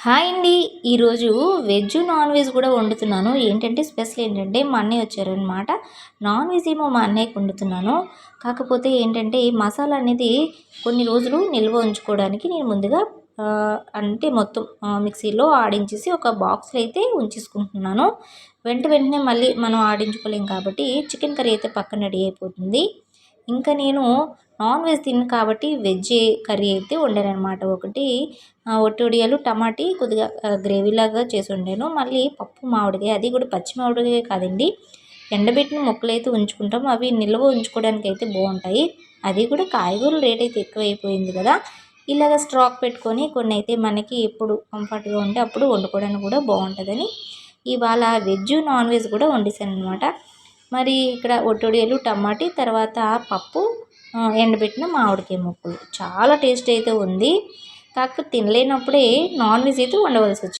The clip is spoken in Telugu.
హాయ్ అండి. ఈరోజు వెజ్, నాన్ వెజ్ కూడా వండుతున్నాను. స్పెషల్ ఏంటంటే మా అన్నయ్య వచ్చారనమాట. నాన్ వెజ్ ఏమో మా అన్నయ్యకి వండుతున్నాను. కాకపోతే ఏంటంటే ఈ మసాలా అనేది కొన్ని రోజులు నిల్వ ఉంచుకోవడానికి నేను ముందుగా అంటే మొత్తం మిక్సీలో ఆడించేసి ఒక బాక్స్లో అయితే ఉంచేసుకుంటున్నాను. వెంటనే మళ్ళీ మనం ఆడించుకోలేం కాబట్టి చికెన్ కర్రీ అయితే పక్కన రెడీ అయిపోతుంది. ఇంకా నేను నాన్ వెజ్ తిన్ను కాబట్టి వెజ్ కర్రీ అయితే వండాననమాట. ఒకటి ఒట్టొడియాలు, టమాటీ కొద్దిగా గ్రేవీలాగా చేసి వండాను. మళ్ళీ పప్పు మామిడికాయ, అది కూడా పచ్చి మామిడికాయ కాదండి, ఎండబెట్టిన ముక్కలైతే ఉంచుకుంటాం. అవి నిల్వ ఉంచుకోవడానికి అయితే బాగుంటాయి. అది కూడా కాయగూరల రేట్ అయితే ఎక్కువైపోయింది కదా. ఇలాగ స్టాక్ పెట్టుకొని కొన్ని అయితే మనకి ఎప్పుడు కంఫర్ట్గా ఉంటే అప్పుడు వండుకోవడానికి కూడా బాగుంటుందని ఇవాళ వెజ్, నాన్ వెజ్ కూడా వండేసాను అనమాట. మరి ఇక్కడ ఒట్టొడియాలు, టమాటీ, తర్వాత పప్పు, ఎండబెట్టిన మామిడికాయ ముక్కలు, చాలా టేస్ట్ అయితే ఉంది. కాకపోతే తినలేనప్పుడే నాన్ వెజ్ అయితే వండవలసి వచ్చింది.